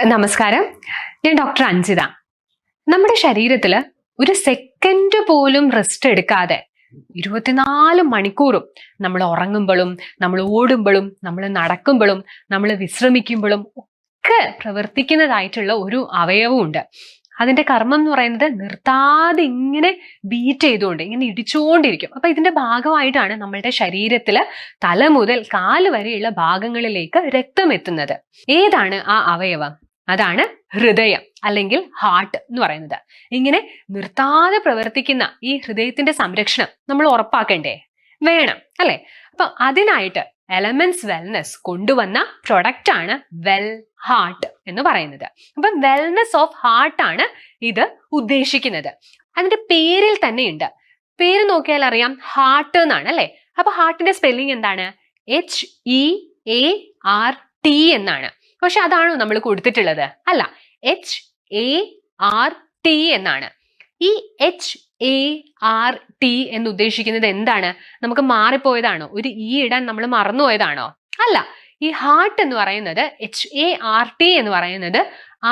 നമസ്കാരം, ഞാൻ ഡോക്ടർ അഞ്ജിത. നമ്മുടെ ശരീരത്തിൽ ഒരു സെക്കൻഡ് പോലും റെസ്റ്റ് എടുക്കാതെ 24 മണിക്കൂറും നമ്മൾ ഉറങ്ങുമ്പോഴും നമ്മൾ ഓടുമ്പോഴും നമ്മൾ നടക്കുമ്പോഴും നമ്മൾ വിശ്രമിക്കുമ്പോഴും ഒക്കെ പ്രവർത്തിക്കുന്നതായിട്ടുള്ള ഒരു അവയവമുണ്ട്. അതിന്റെ കർമ്മം എന്ന് പറയുന്നത് നിർത്താതെ ഇങ്ങനെ ബീറ്റ് ചെയ്തുകൊണ്ട് ഇങ്ങനെ ഇടിച്ചുകൊണ്ടിരിക്കും. അപ്പൊ ഇതിന്റെ ഭാഗമായിട്ടാണ് നമ്മളുടെ ശരീരത്തില് തല മുതൽ കാല് വരെയുള്ള ഭാഗങ്ങളിലേക്ക് രക്തം എത്തുന്നത്. ഏതാണ് ആ അവയവം? അതാണ് ഹൃദയം അല്ലെങ്കിൽ ഹാർട്ട് എന്ന് പറയുന്നത്. ഇങ്ങനെ നിർത്താതെ പ്രവർത്തിക്കുന്ന ഈ ഹൃദയത്തിന്റെ സംരക്ഷണം നമ്മൾ ഉറപ്പാക്കണ്ടേ? വേണം അല്ലെ? അപ്പൊ അതിനായിട്ട് എലമെന്റ്സ് വെൽനെസ് കൊണ്ടുവന്ന പ്രൊഡക്റ്റ് ആണ് വെൽ ഹാർട്ട് എന്ന് പറയുന്നത്. അപ്പൊ വെൽനെസ് ഓഫ് ഹാർട്ട് ആണ് ഇത് ഉദ്ദേശിക്കുന്നത്. അതിന്റെ പേരിൽ തന്നെ ഉണ്ട്. പേര് നോക്കിയാൽ അറിയാം, ഹാർട്ട് എന്നാണ് അല്ലെ. അപ്പൊ ഹാർട്ടിന്റെ സ്പെല്ലിംഗ് എന്താണ്? HEART എന്നാണ്. പക്ഷെ അതാണോ നമ്മൾ കൊടുത്തിട്ടുള്ളത്? അല്ല, HART എന്നാണ്. ഈ HART എന്ന് ഉദ്ദേശിക്കുന്നത് എന്താണ്? നമുക്ക് മാറിപ്പോയതാണോ? ഒരു ഇ ഇടാൻ നമ്മൾ മറന്നുപോയതാണോ? അല്ല, ഈ ഹാർട്ട് എന്ന് പറയുന്നത് HART എന്ന് പറയുന്നത്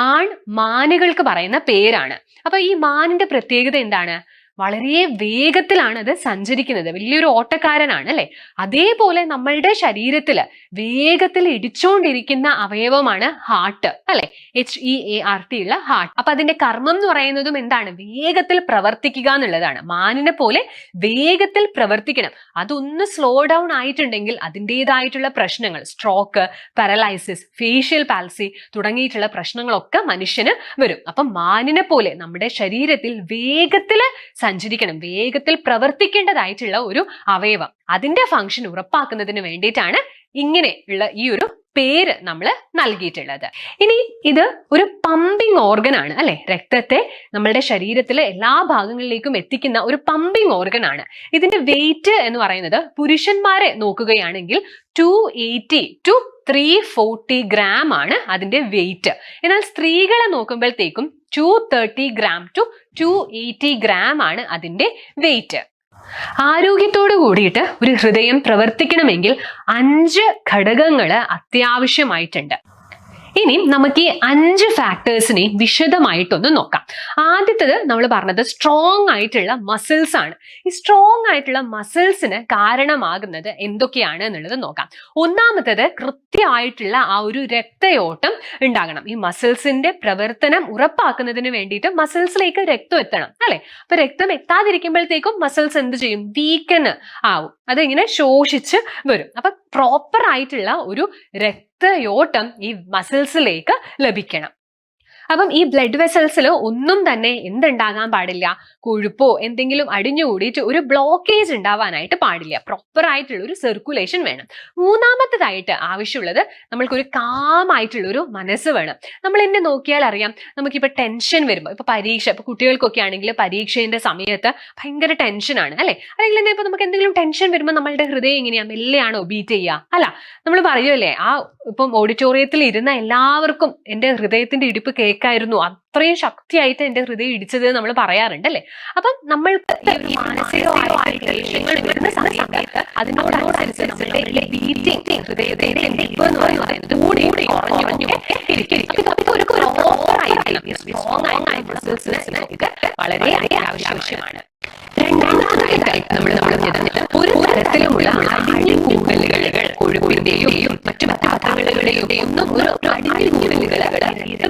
ആൺ മാനുകൾക്ക് പറയുന്ന പേരാണ്. അപ്പൊ ഈ മാനിന്റെ പ്രത്യേകത എന്താണ്? വളരെ വേഗത്തിലാണ് അത് സഞ്ചരിക്കുന്നത്. വലിയൊരു ഓട്ടക്കാരനാണ് അല്ലെ. അതേപോലെ നമ്മളുടെ ശരീരത്തില് വേഗത്തിൽ ഇടിച്ചുകൊണ്ടിരിക്കുന്ന അവയവമാണ് ഹാർട്ട് അല്ലെ. HEART ഉള്ള ഹാർട്ട്. അപ്പൊ അതിന്റെ കർമ്മം എന്ന് പറയുന്നതും എന്താണ്? വേഗത്തിൽ പ്രവർത്തിക്കുക എന്നുള്ളതാണ്. മാനിനെ പോലെ വേഗത്തിൽ പ്രവർത്തിക്കണം. അതൊന്ന് സ്ലോ ഡൗൺ ആയിട്ടുണ്ടെങ്കിൽ അതിൻ്റെതായിട്ടുള്ള പ്രശ്നങ്ങൾ, സ്ട്രോക്ക്, പാരലൈസിസ്, ഫേഷ്യൽ പാൽസി തുടങ്ങിയിട്ടുള്ള പ്രശ്നങ്ങളൊക്കെ മനുഷ്യന് വരും. അപ്പൊ മാനിനെ പോലെ നമ്മുടെ ശരീരത്തിൽ വേഗത്തിൽ സഞ്ചരിക്കണം, വേഗത്തിൽ പ്രവർത്തിക്കേണ്ടതായിട്ടുള്ള ഒരു അവയവം. അതിന്റെ ഫംഗ്ഷൻ ഉറപ്പാക്കുന്നതിന് വേണ്ടിയിട്ടാണ് ഇങ്ങനെ ഉള്ള ഈ ഒരു പേര് നമ്മൾ നൽകിയിട്ടുള്ളത്. ഇനി ഇത് ഒരു പമ്പിങ് ഓർഗൻ ആണ് അല്ലെ. രക്തത്തെ നമ്മളുടെ ശരീരത്തിലെ എല്ലാ ഭാഗങ്ങളിലേക്കും എത്തിക്കുന്ന ഒരു പമ്പിങ് ഓർഗൻ ആണ്. ഇതിന്റെ വെയിറ്റ് എന്ന് പറയുന്നത് പുരുഷന്മാരെ നോക്കുകയാണെങ്കിൽ 280 to 340 ഗ്രാം ആണ് അതിന്റെ വെയിറ്റ്. എന്നാൽ സ്ത്രീകളെ നോക്കുമ്പോഴത്തേക്കും 230 gram to 280 ഗ്രാം ആണ് അതിന്റെ വെയിറ്റ്. ആരോഗ്യത്തോട് കൂടിയിട്ട് ഒരു ഹൃദയം പ്രവർത്തിക്കണമെങ്കിൽ 5 ഘടകങ്ങൾ അത്യാവശ്യമായിട്ടുണ്ട്. ഇനി നമുക്ക് ഈ 5 ഫാക്ടേഴ്സിനെ വിശദമായിട്ടൊന്ന് നോക്കാം. ആദ്യത്തേത് നമ്മൾ പറഞ്ഞത് സ്ട്രോങ് ആയിട്ടുള്ള മസിൽസ് ആണ്. ഈ സ്ട്രോങ് ആയിട്ടുള്ള മസിൽസിന് കാരണമാകുന്നത് എന്തൊക്കെയാണ് എന്നുള്ളത് നോക്കാം. ഒന്നാമത്തേത് കൃത്യമായിട്ടുള്ള ആ ഒരു രക്തയോട്ടം ഉണ്ടാകണം. ഈ മസിൽസിന്റെ പ്രവർത്തനം ഉറപ്പാക്കുന്നതിന് വേണ്ടിയിട്ട് മസിൽസിലേക്ക് രക്തം എത്തണം അല്ലെ. അപ്പൊ രക്തം എത്താതിരിക്കുമ്പോഴത്തേക്കും മസിൽസ് എന്ത് ചെയ്യും? വീക്കന് ആവും. അതിങ്ങനെ ശോഷിച്ച് വരും. അപ്പൊ പ്രോപ്പർ ആയിട്ടുള്ള ഒരു രക്തയോട്ടം ഈ മസിൽസിലേക്ക് ലഭിക്കണം. അപ്പം ഈ ബ്ലഡ് വെസൽസിൽ ഒന്നും തന്നെ എന്തുണ്ടാകാൻ പാടില്ല? കൊഴുപ്പോ എന്തെങ്കിലും അടിഞ്ഞുകൂടിയിട്ട് ഒരു ബ്ലോക്കേജ് ഉണ്ടാവാനായിട്ട് പാടില്ല. പ്രോപ്പർ ആയിട്ടുള്ള ഒരു സർക്കുലേഷൻ വേണം. മൂന്നാമത്തേതായിട്ട് ആവശ്യമുള്ളത് നമ്മൾക്കൊരു കാമായിട്ടുള്ള ഒരു മനസ്സ് വേണം. നമ്മൾ എന്നെ നോക്കിയാൽ അറിയാം, നമുക്കിപ്പോൾ ടെൻഷൻ വരുമ്പോൾ, ഇപ്പൊ പരീക്ഷ, ഇപ്പൊ കുട്ടികൾക്കൊക്കെ ആണെങ്കിൽ പരീക്ഷയുടെ സമയത്ത് ഭയങ്കര ടെൻഷനാണ് അല്ലെ. അല്ലെങ്കിൽ തന്നെ ഇപ്പൊ നമുക്ക് എന്തെങ്കിലും ടെൻഷൻ വരുമ്പോൾ നമ്മളുടെ ഹൃദയം എങ്ങനെയാ? മെല്ലെയാണോ ബീറ്റ് ചെയ്യുക? അല്ല, നമ്മൾ പറയുമല്ലേ, ആ ഇപ്പം ഓഡിറ്റോറിയത്തിൽ ഇരുന്ന എല്ലാവർക്കും എൻ്റെ ഹൃദയത്തിന്റെ ഇടിപ്പ് കേൾക്കായിരുന്നു, അത്രയും ശക്തിയായിട്ട് എൻ്റെ ഹൃദയം ഇടിച്ചത് നമ്മൾ പറയാറുണ്ട് അല്ലെ. അപ്പം നമ്മൾക്ക് ഈ ഒരു മാനസികമായിട്ടുള്ള വിഷയങ്ങൾ വരുന്ന സമയത്ത് അതിനോടനുസരിച്ച് നമ്മുടെ ബീറ്റിംഗ്, ഹൃദയത്തിന്റെ ഇടിപ്പ് എന്ന് പറയുന്നത് കൂടി കുറഞ്ഞു ഇരിക്കും. ഇതൊക്കെ ഒരു വളരെ ആവശ്യമാണ്. രണ്ടാമതായിട്ട് നമ്മൾ ഒരു തരത്തിലുമുള്ള അടിഞ്ഞുകൂടലുകൾ, കൊഴുപ്പിന്റെയും മറ്റു പദാർത്ഥങ്ങളുടെയും ഒന്നും ഒരു അടിഞ്ഞുകൂടലുകൾ വരാനായിട്ട്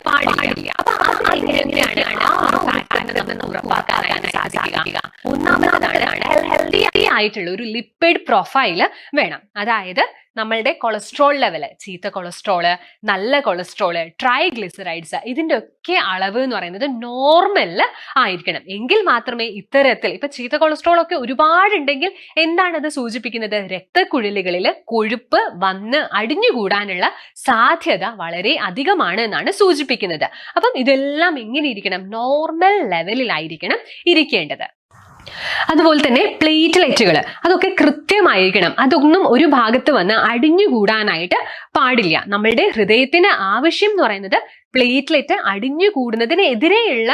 പാടില്ല. അപ്പൊ അതെങ്ങനെയാണ് ആ ഫാക്ടറിനെ നമ്മൾ ഉറപ്പാക്കാനായിട്ട് സാധിക്കുക? ഒന്നാമതാണ് ഹെൽത്തി ആയിട്ടുള്ള ഒരു ലിപ്പിഡ് പ്രൊഫൈല് വേണം. അതായത് നമ്മളുടെ കൊളസ്ട്രോൾ ലെവല്, ചീത്ത കൊളസ്ട്രോള്, നല്ല കൊളസ്ട്രോള്, ട്രൈഗ്ലിസറൈഡ്സ്, ഇതിന്റെ ഒക്കെ അളവ് എന്ന് പറയുന്നത് നോർമലില് ആയിരിക്കണം. എങ്കിൽ മാത്രമേ ഇത്തരത്തിൽ ഇപ്പൊ ചീത്ത കൊളസ്ട്രോൾ ഒക്കെ ഒരുപാടുണ്ടെങ്കിൽ എന്താണത് സൂചിപ്പിക്കുന്നത്? രക്തക്കുഴലുകളിൽ കൊഴുപ്പ് വന്ന് അടിഞ്ഞുകൂടാനുള്ള സാധ്യത വളരെ അധികമാണ് എന്നാണ് സൂചിപ്പിക്കുന്നത്. അപ്പം ഇതെല്ലാം എങ്ങനെ ഇരിക്കണം? നോർമൽ ലെവലിലായിരിക്കണം ഇരിക്കേണ്ടത്. അതുപോലെ തന്നെ പ്ലേറ്റ്ലെറ്റുകൾ, അതൊക്കെ കൃത്യമായിരിക്കണം. അതൊന്നും ഒരു ഭാഗത്ത് വന്ന് അടിഞ്ഞുകൂടാനായിട്ട് പാടില്ല. നമ്മളുടെ ഹൃദയത്തിന് ആവശ്യം എന്ന് പറയുന്നത് പ്ലേറ്റ്ലെറ്റ് അടിഞ്ഞുകൂടുന്നതിനെതിരെയുള്ള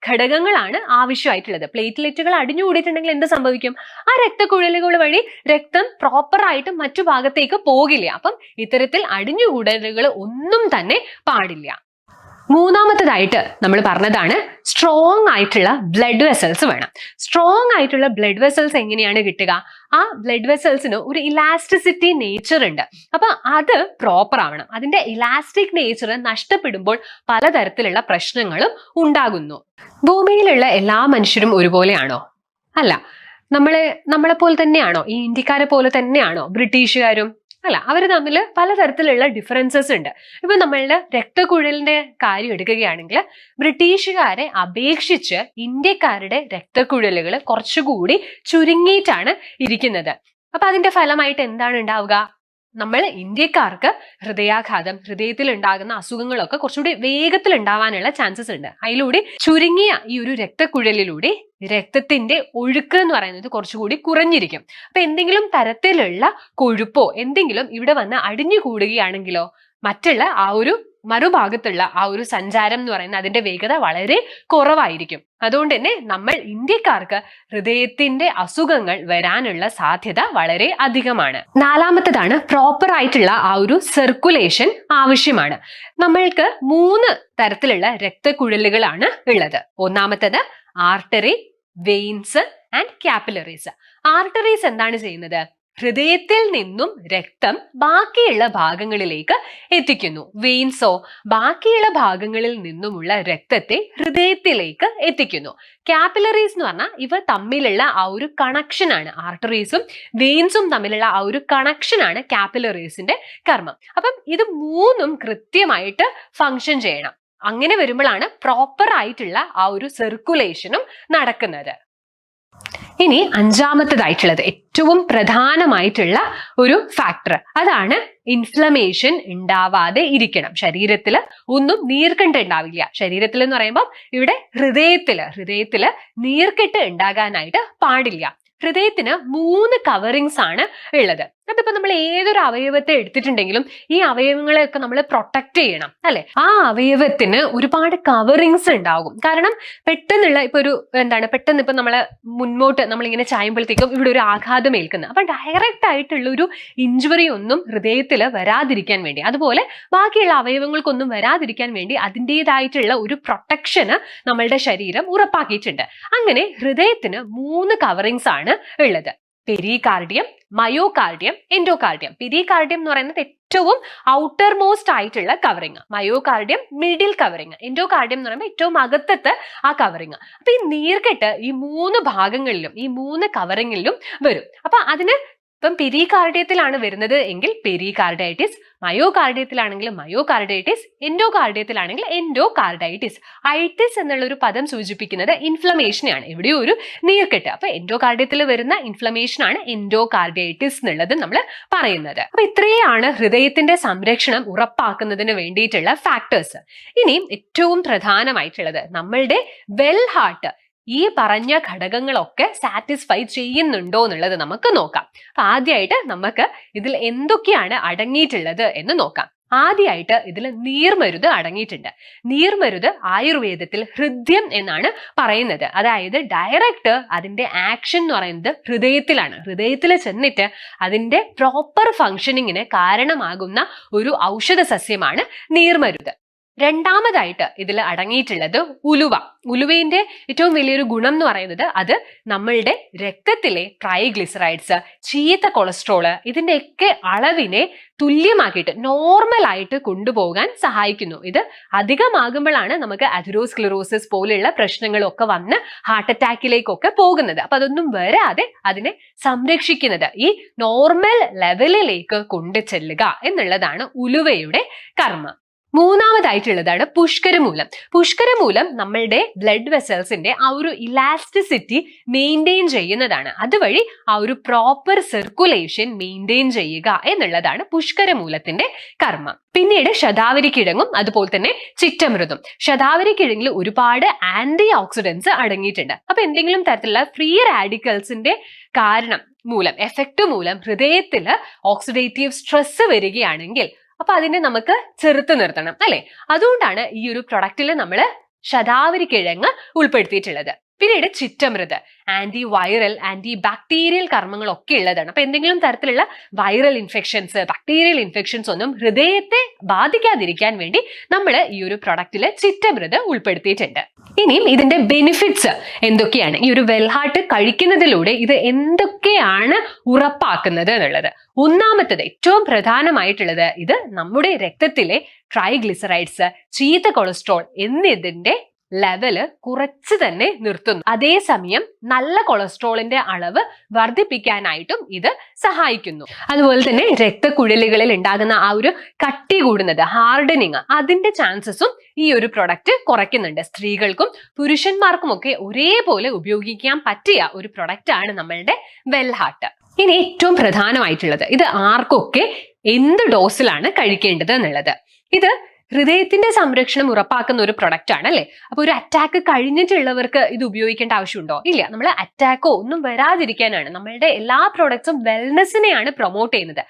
ഘടകങ്ങളാണ് ആവശ്യമായിട്ടുള്ളത്. പ്ലേറ്റ്ലെറ്റുകൾ അടിഞ്ഞുകൂടിയിട്ടുണ്ടെങ്കിൽ എന്ത് സംഭവിക്കും? ആ രക്തക്കുഴലുകൾ വഴി രക്തം പ്രോപ്പർ ആയിട്ട് മറ്റു ഭാഗത്തേക്ക് പോകില്ല. അപ്പം ഇത്തരത്തിൽ അടിഞ്ഞുകൂടലുകൾ ഒന്നും തന്നെ പാടില്ല. മൂന്നാമത്തേതായിട്ട് നമ്മൾ പറഞ്ഞതാണ് സ്ട്രോങ് ആയിട്ടുള്ള ബ്ലഡ് വെസൽസ് വേണം. സ്ട്രോങ് ആയിട്ടുള്ള ബ്ലഡ് വെസൽസ് എങ്ങനെയാണ് കിട്ടുക? ആ ബ്ലഡ് വെസൽസിന് ഒരു ഇലാസ്റ്റിസിറ്റി നേച്ചർ ഉണ്ട്. അപ്പൊ അത് പ്രോപ്പർ ആവണം. അതിന്റെ ഇലാസ്റ്റിക് നേച്ചർ നഷ്ടപ്പെടുമ്പോൾ പലതരത്തിലുള്ള പ്രശ്നങ്ങളും ഉണ്ടാകുന്നു. ഭൂമിയിലുള്ള എല്ലാ മനുഷ്യരും ഒരുപോലെയാണോ? അല്ല. നമ്മളെ പോലെ തന്നെയാണോ? ഈ ഇന്ത്യക്കാരെ പോലെ തന്നെയാണോ ബ്രിട്ടീഷുകാരും? അല്ല, അവർ തമ്മിൽ പലതരത്തിലുള്ള ഡിഫറൻസസ് ഉണ്ട്. ഇപ്പൊ നമ്മളുടെ രക്തക്കുഴലിന്റെ കാര്യം എടുക്കുകയാണെങ്കിൽ ബ്രിട്ടീഷുകാരെ അപേക്ഷിച്ച് ഇന്ത്യക്കാരുടെ രക്തക്കുഴലുകൾ കുറച്ചുകൂടി ചുരുങ്ങിയിട്ടാണ് ഇരിക്കുന്നത്. അപ്പൊ അതിന്റെ ഫലമായിട്ട് എന്താണ് ഉണ്ടാവുക? നമ്മൾ ഇന്ത്യക്കാർക്ക് ഹൃദയാഘാതം, ഹൃദയത്തിൽ ഉണ്ടാകുന്ന അസുഖങ്ങളൊക്കെ കുറച്ചുകൂടി വേഗത്തിൽ ഉണ്ടാവാനുള്ള ചാൻസസ് ഉണ്ട്. അതിലൂടെ ചുരുങ്ങിയ ഈ ഒരു രക്തക്കുഴലിലൂടെ രക്തത്തിന്റെ ഒഴുക്ക് എന്ന് പറയുന്നത് കുറച്ചുകൂടി കുറഞ്ഞിരിക്കും. അപ്പൊ എന്തെങ്കിലും തരത്തിലുള്ള കൊഴുപ്പോ എന്തെങ്കിലും ഇവിടെ വന്ന് അടിഞ്ഞു കൂടുകയാണെങ്കിലോ മറ്റുള്ള ആ ഒരു മറുഭാഗത്തുള്ള ആ ഒരു സഞ്ചാരം എന്ന് പറയുന്ന അതിന്റെ വേഗത വളരെ കുറവായിരിക്കും. അതുകൊണ്ട് തന്നെ നമ്മൾ ഇന്ത്യക്കാർക്ക് ഹൃദയത്തിന്റെ അസുഖങ്ങൾ വരാനുള്ള സാധ്യത വളരെ അധികമാണ്. നാലാമത്തേതാണ് പ്രോപ്പർ ആയിട്ടുള്ള ആ ഒരു സർക്കുലേഷൻ ആവശ്യമാണ്. നമ്മൾക്ക് 3 തരത്തിലുള്ള രക്തക്കുഴലുകളാണ് ഉള്ളത്. ഒന്നാമത്തേത് artery, veins and capillaries. Arteries എന്താണ് ചെയ്യുന്നത്? ഹൃദയത്തിൽ നിന്നും രക്തം ബാക്കിയുള്ള ഭാഗങ്ങളിലേക്ക് എത്തിക്കുന്നു. വെയിൻസോ ബാക്കിയുള്ള ഭാഗങ്ങളിൽ നിന്നുമുള്ള രക്തത്തെ ഹൃദയത്തിലേക്ക് എത്തിക്കുന്നു. കാപ്പിലറീസ് എന്ന് പറഞ്ഞാൽ ഇവ തമ്മിലുള്ള ആ ഒരു കണക്ഷൻ ആണ്. ആർട്ടറീസും വെയിൻസും തമ്മിലുള്ള ആ ഒരു കണക്ഷൻ ആണ് കാപ്പിലറീസിന്റെ കർമ്മം. അപ്പം ഇത് 3ഉം കൃത്യമായിട്ട് ഫങ്ഷൻ ചെയ്യണം. അങ്ങനെ വരുമ്പോഴാണ് പ്രോപ്പർ ആയിട്ടുള്ള ആ ഒരു സർക്കുലേഷനും നടക്കുന്നത്. ഇനി അഞ്ചാമത്തേതായിട്ടുള്ളത് ഏറ്റവും പ്രധാനമായിട്ടുള്ള ഒരു ഫാക്ടർ, അതാണ് ഇൻഫ്ലമേഷൻ ഉണ്ടാവാതെ ഇരിക്കണം. ശരീരത്തിൽ ഒന്നും നീർക്കെട്ട് ഉണ്ടാവില്ല. ശരീരത്തിൽ എന്ന് പറയുമ്പോൾ ഇവിടെ ഹൃദയത്തില് നീർക്കെട്ട് ഉണ്ടാകാനായിട്ട് പാടില്ല. ഹൃദയത്തിന് 3 കവറിങ്സ് ആണ് ഉള്ളത്. അതിപ്പോ നമ്മൾ ഏതൊരു അവയവത്തെ എടുത്തിട്ടുണ്ടെങ്കിലും ഈ അവയവങ്ങളെയൊക്കെ നമ്മൾ പ്രൊട്ടക്ട് ചെയ്യണം, അല്ലെ? ആ അവയവത്തിന് ഒരുപാട് കവറിങ്സ് ഉണ്ടാകും. കാരണം പെട്ടെന്നുള്ള പെട്ടെന്ന് ഇപ്പൊ നമ്മള് മുന്നോട്ട് നമ്മളിങ്ങനെ ചായുമ്പോഴത്തേക്കും ഇവിടെ ഒരു ആഘാതം ഏൽക്കുന്നത്. അപ്പൊ ഡയറക്റ്റ് ആയിട്ടുള്ള ഒരു ഇഞ്ചുറി ഒന്നും ഹൃദയത്തിൽ വരാതിരിക്കാൻ വേണ്ടി, അതുപോലെ ബാക്കിയുള്ള അവയവങ്ങൾക്കൊന്നും വരാതിരിക്കാൻ വേണ്ടി അതിൻ്റെതായിട്ടുള്ള ഒരു പ്രൊട്ടക്ഷന് നമ്മളുടെ ശരീരം ഉറപ്പാക്കിയിട്ടുണ്ട്. അങ്ങനെ ഹൃദയത്തിന് 3 കവറിങ്സ് ആണ് ഉള്ളത്. Pericardium, myocardium, endocardium. പെരികാർഡിയം എന്ന് പറയുന്നത് ഏറ്റവും ഔട്ടർ മോസ്റ്റ് ആയിട്ടുള്ള covering, myocardium middle covering, endocardium എന്ന് പറയുമ്പോൾ ഏറ്റവും അകത്തത്തെ ആ കവറിങ്. അപ്പൊ ഈ നീർക്കെട്ട് ഈ 3 ഭാഗങ്ങളിലും ഈ 3 കവറിങ്ങിലും വരും. അപ്പൊ അതിന് ഇപ്പം പെരികാർഡിയത്തിലാണ് വരുന്നത് എങ്കിൽ പെരികാർഡൈറ്റിസ്, മയോകാർഡിയത്തിലാണെങ്കിൽ മയോകാർഡൈറ്റിസ്, എൻഡോകാർഡിയത്തിലാണെങ്കിൽ എൻഡോകാർഡൈറ്റിസ്. ഐറ്റിസ് എന്നുള്ള ഒരു പദം സൂചിപ്പിക്കുന്നത് ഇൻഫ്ലമേഷനെയാണ്. ഇവിടെ ഒരു നീർക്കെട്ട്. അപ്പൊ എൻഡോകാർഡിയത്തിൽ വരുന്ന ഇൻഫ്ലമേഷൻ ആണ് എൻഡോകാർഡൈറ്റിസ് എന്നുള്ളത് നമ്മൾ പറയുന്നത്. അപ്പൊ ഇത്രയാണ് ഹൃദയത്തിന്റെ സംരക്ഷണം ഉറപ്പാക്കുന്നതിന് വേണ്ടിയിട്ടുള്ള ഫാക്ടേഴ്സ്. ഇനിയും ഏറ്റവും പ്രധാനമായിട്ടുള്ളത് നമ്മളുടെ വെൽ ഹാർട്ട് ഈ പറഞ്ഞ ഘടകങ്ങളൊക്കെ സാറ്റിസ്ഫൈ ചെയ്യുന്നുണ്ടോ എന്നുള്ളത് നമുക്ക് നോക്കാം. അപ്പൊ ആദ്യമായിട്ട് നമുക്ക് ഇതിൽ എന്തൊക്കെയാണ് അടങ്ങിയിട്ടുള്ളത് എന്ന് നോക്കാം. ആദ്യമായിട്ട് ഇതിൽ നീർമരുത് അടങ്ങിയിട്ടുണ്ട്. നീർമരുത് ആയുർവേദത്തിൽ ഹൃദ്യം എന്നാണ് പറയുന്നത്. അതായത് ഡയറക്റ്റ് അതിന്റെ ആക്ഷൻ എന്ന് പറയുന്നത് ഹൃദയത്തിലാണ്. ഹൃദയത്തിൽ ചെന്നിട്ട് അതിന്റെ പ്രോപ്പർ ഫങ്ഷനിങ്ങിന് കാരണമാകുന്ന ഒരു ഔഷധ സസ്യമാണ് നീർമരുത്. രണ്ടാമതായിട്ട് ഇതിൽ അടങ്ങിയിട്ടുള്ളത് ഉലുവ. ഉലുവേന്റെ ഏറ്റവും വലിയൊരു ഗുണം എന്ന് പറയുന്നത് അത് നമ്മളുടെ രക്തത്തിലെ ട്രൈഗ്ലിസറൈഡ്സ്, ചീത്ത കൊളസ്ട്രോള് ഇതിന്റെയൊക്കെ അളവിനെ തുല്യമാക്കിയിട്ട് നോർമൽ ആയിട്ട് കൊണ്ടുപോകാൻ സഹായിക്കുന്നു. ഇത് അധികമാകുമ്പോഴാണ് നമുക്ക് അഥെറോസ്ക്ലെറോസിസ് പോലെയുള്ള പ്രശ്നങ്ങളൊക്കെ വന്ന് ഹാർട്ട് അറ്റാക്കിലേക്കൊക്കെ പോകുന്നത്. അപ്പൊ അതൊന്നും വരാതെ അതിനെ സംരക്ഷിക്കുന്നത്, ഈ നോർമൽ ലെവലിലേക്ക് കൊണ്ടു ചെല്ലുക എന്നുള്ളതാണ് ഉലുവയുടെ കർമ്മം. മൂന്നാമതായിട്ടുള്ളതാണ് പുഷ്കരമൂലം. പുഷ്കരമൂലം നമ്മളുടെ ബ്ലഡ് വെസൽസിന്റെ ആ ഒരു ഇലാസ്റ്റിസിറ്റി മെയിൻറ്റെയിൻ ചെയ്യുന്നതാണ്. അതുവഴി ആ ഒരു പ്രോപ്പർ സർക്കുലേഷൻ മെയിൻറ്റെയിൻ ചെയ്യുക എന്നുള്ളതാണ് പുഷ്കരമൂലത്തിന്റെ കർമ്മം. പിന്നീട് ശതാവരി കിഴങ്ങും അതുപോലെ തന്നെ ചിറ്റമൃതും. ശതാവരി കിഴങ്ങിൽ ഒരുപാട് ആന്റി ഓക്സിഡൻസ് അടങ്ങിയിട്ടുണ്ട്. അപ്പൊ എന്തെങ്കിലും തരത്തിലുള്ള ഫ്രീ റാഡിക്കൽസിന്റെ എഫക്ട് മൂലം ഹൃദയത്തില് ഓക്സിഡേറ്റീവ് സ്ട്രെസ് വരികയാണെങ്കിൽ അപ്പൊ അതിനെ നമുക്ക് ചെറുത്ത് നിർത്തണം, അല്ലെ? അതുകൊണ്ടാണ് ഈ ഒരു പ്രൊഡക്റ്റിൽ നമ്മൾ ശതാവരി കിഴങ്ങ് ഉൾപ്പെടുത്തിയിട്ടുള്ളത്. പിന്നീട് ചിറ്റമൃത് ആന്റി വൈറൽ, ആന്റി ബാക്ടീരിയൽ കർമ്മങ്ങളൊക്കെ ഉള്ളതാണ്. അപ്പൊ എന്തെങ്കിലും തരത്തിലുള്ള വൈറൽ ഇൻഫെക്ഷൻസ്, ബാക്ടീരിയൽ ഇൻഫെക്ഷൻസ് ഒന്നും ഹൃദയത്തെ ബാധിക്കാതിരിക്കാൻ വേണ്ടി നമ്മൾ ഈ ഒരു പ്രൊഡക്റ്റില് ചിറ്റമൃത് ഉൾപ്പെടുത്തിയിട്ടുണ്ട്. ഇനിയും ഇതിന്റെ ബെനിഫിറ്റ്സ് എന്തൊക്കെയാണ്, ഈ ഒരു വെൽഹാർട്ട് കഴിക്കുന്നതിലൂടെ ഇത് എന്തൊക്കെയാണ് ഉറപ്പാക്കുന്നത് എന്നുള്ളത്. ഒന്നാമത്തത് ഏറ്റവും പ്രധാനമായിട്ടുള്ളത്, ഇത് നമ്മുടെ രക്തത്തിലെ ട്രൈഗ്ലിസറൈഡ്സ്, ചീത്ത കൊളസ്ട്രോൾ എന്നിതിന്റെ ലെവല് കുറച്ച് തന്നെ നിർത്തുന്നു. അതേസമയം നല്ല കൊളസ്ട്രോളിന്റെ അളവ് വർദ്ധിപ്പിക്കാനായിട്ടും ഇത് സഹായിക്കുന്നു. അതുപോലെ തന്നെ രക്തക്കുഴലുകളിൽ ഉണ്ടാകുന്ന ആ ഒരു കട്ടി കൂടുന്നത്, ഹാർഡനിങ്, അതിന്റെ ചാൻസസും ഈ ഒരു പ്രൊഡക്റ്റ് കുറയ്ക്കുന്നുണ്ട്. സ്ത്രീകൾക്കും പുരുഷന്മാർക്കും ഒക്കെ ഒരേപോലെ ഉപയോഗിക്കാൻ പറ്റിയ ഒരു പ്രൊഡക്റ്റ് ആണ് നമ്മളുടെ വെൽഹാർട്ട്. ഇനി ഏറ്റവും പ്രധാനമായിട്ടുള്ളത്, ഇത് ആർക്കൊക്കെ എന്ത് ഡോസിലാണ് കഴിക്കേണ്ടത് എന്നുള്ളത്. ഇത് ഹൃദയത്തിന്റെ സംരക്ഷണം ഉറപ്പാക്കുന്ന ഒരു പ്രൊഡക്റ്റ് ആണ് അല്ലെ. അപ്പൊ ഒരു അറ്റാക്ക് കഴിഞ്ഞിട്ടുള്ളവർക്ക് ഇത് ഉപയോഗിക്കേണ്ട ആവശ്യമുണ്ടോ? ഇല്ല. നമ്മൾ അറ്റാക്കോ ഒന്നും വരാതിരിക്കാനാണ്. നമ്മളുടെ എല്ലാ പ്രോഡക്ട്സും വെൽനെസ്സിനെയാണ് പ്രൊമോട്ട് ചെയ്യുന്നത്,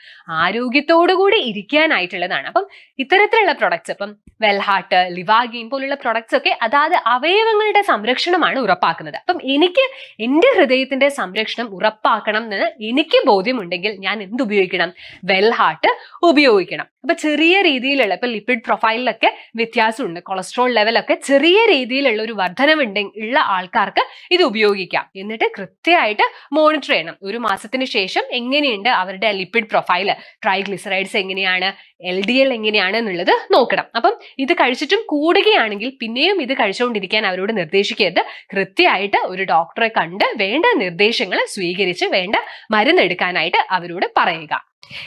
ആരോഗ്യത്തോടുകൂടി ഇരിക്കാനായിട്ടുള്ളതാണ്. അപ്പം ഇത്തരത്തിലുള്ള പ്രൊഡക്ട്സ്, ഇപ്പം വെൽഹാർട്ട്, ലിവാഗീൻ പോലുള്ള പ്രൊഡക്ട്സ് ഒക്കെ അതായത് അവയവങ്ങളുടെ സംരക്ഷണമാണ് ഉറപ്പാക്കുന്നത്. അപ്പം എനിക്ക് എന്റെ ഹൃദയത്തിന്റെ സംരക്ഷണം ഉറപ്പാക്കണം എന്ന് എനിക്ക് ബോധ്യമുണ്ടെങ്കിൽ ഞാൻ എന്തുപയോഗിക്കണം? വെൽഹാർട്ട് ഉപയോഗിക്കണം. അപ്പൊ ചെറിയ രീതിയിലുള്ള, ഇപ്പൊ ലിപ്പിഡ് പ്രൊഫൈലിലൊക്കെ വ്യത്യാസമുണ്ട്, കൊളസ്ട്രോൾ ലെവലൊക്കെ ചെറിയ രീതിയിലുള്ള ഒരു വർധനവുള്ള ആൾക്കാർക്ക് ഇത് ഉപയോഗിക്കാം. എന്നിട്ട് കൃത്യമായിട്ട് മോണിറ്റർ ചെയ്യണം. ഒരു മാസത്തിന് ശേഷം എങ്ങനെയുണ്ട് അവരുടെ ലിപ്പിഡ് പ്രൊഫൈല്, ട്രൈഗ്ലിസറൈഡ്സ് എങ്ങനെയാണ്, LDL എങ്ങനെയാണ് എന്നുള്ളത് നോക്കണം. അപ്പം ഇത് കഴിച്ചിട്ടും കൂടുകയാണെങ്കിൽ പിന്നെയും ഇത് കഴിച്ചുകൊണ്ടിരിക്കാൻ അവരോട് നിർദ്ദേശിക്കരുത്. കൃത്യമായിട്ട് ഒരു ഡോക്ടറെ കണ്ട് വേണ്ട നിർദ്ദേശങ്ങൾ സ്വീകരിച്ച് വേണ്ട മരുന്ന് എടുക്കാനായിട്ട് അവരോട് പറയുക.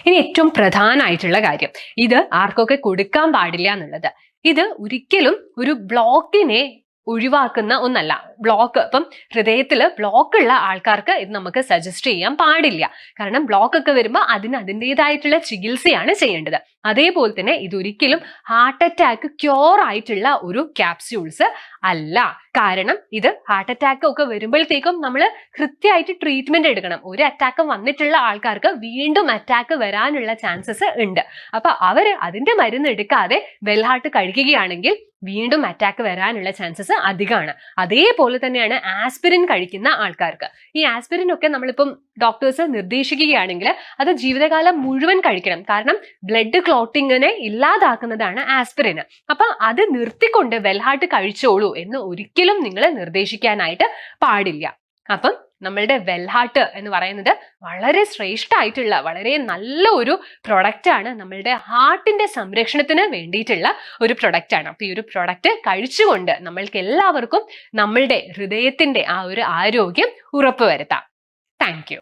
ഇനി ഏറ്റവും പ്രധാനമായിട്ടുള്ള കാര്യം, ഇത് ആർക്കൊക്കെ കൊടുക്കാൻ പാടില്ല എന്നുള്ളത്. ഇത് ഒരിക്കലും ഒരു ബ്ലോക്കിനെ ഒഴിവാക്കുന്ന ഒന്നല്ല. ബ്ലോക്ക്, ഇപ്പം ഹൃദയത്തില് ബ്ലോക്ക് ഉള്ള ആൾക്കാർക്ക് ഇത് നമുക്ക് സജസ്റ്റ് ചെയ്യാൻ പാടില്ല. കാരണം ബ്ലോക്ക് ഒക്കെ വരുമ്പോൾ അതിൻ്റെതായിട്ടുള്ള ചികിത്സയാണ് ചെയ്യേണ്ടത്. അതേപോലെ തന്നെ ഇതൊരിക്കലും ഹാർട്ട് അറ്റാക്ക് ക്യൂർ ആയിട്ടുള്ള ഒരു ക്യാപ്സ്യൂൾസ് അല്ല. കാരണം ഇത് ഹാർട്ട് അറ്റാക്ക് ഒക്കെ വരുമ്പോഴത്തേക്കും നമ്മൾ കൃത്യമായിട്ട് ട്രീറ്റ്മെന്റ് എടുക്കണം. ഒരു അറ്റാക്ക് വന്നിട്ടുള്ള ആൾക്കാർക്ക് വീണ്ടും അറ്റാക്ക് വരാനുള്ള ചാൻസസ് ഉണ്ട്. അപ്പൊ അവര് അതിന്റെ മരുന്ന് എടുക്കാതെ വെൽഹാർട്ട് കഴിക്കുകയാണെങ്കിൽ വീണ്ടും അറ്റാക്ക് വരാനുള്ള ചാൻസസ് അധികമാണ്. അതേപോലെ തന്നെയാണ് ആസ്പിരിൻ കഴിക്കുന്ന ആൾക്കാർക്ക്. ഈ ആസ്പിരിൻ ഒക്കെ നമ്മളിപ്പം ഡോക്ടേഴ്സ് നിർദ്ദേശിക്കുകയാണെങ്കിൽ അത് ജീവിതകാലം മുഴുവൻ കഴിക്കണം. കാരണം ബ്ലഡ് ക്ലോട്ടിങ്ങിനെ ഇല്ലാതാക്കുന്നതാണ് ആസ്പിരിൻ. അപ്പൊ അത് നിർത്തിക്കൊണ്ട് വെൽഹാർട്ട് കഴിച്ചോളൂ എന്ന് ഒരിക്കലും നിങ്ങൾ നിർദ്ദേശിക്കാനായിട്ട് പാടില്ല. അപ്പം നമ്മളുടെ വെൽഹാർട്ട് എന്ന് പറയുന്നത് വളരെ ശ്രേഷ്ഠമായിട്ടുള്ള, വളരെ നല്ല ഒരു പ്രൊഡക്റ്റ് ആണ്. നമ്മളുടെ ഹാർട്ടിന്റെ സംരക്ഷണത്തിന് വേണ്ടിയിട്ടുള്ള ഒരു പ്രൊഡക്റ്റ് ആണ്. അപ്പൊ ഈ ഒരു പ്രൊഡക്റ്റ് കഴിച്ചുകൊണ്ട് നമ്മൾക്ക് എല്ലാവർക്കും നമ്മളുടെ ഹൃദയത്തിന്റെ ആ ഒരു ആരോഗ്യം ഉറപ്പുവരുത്താം. Thank you.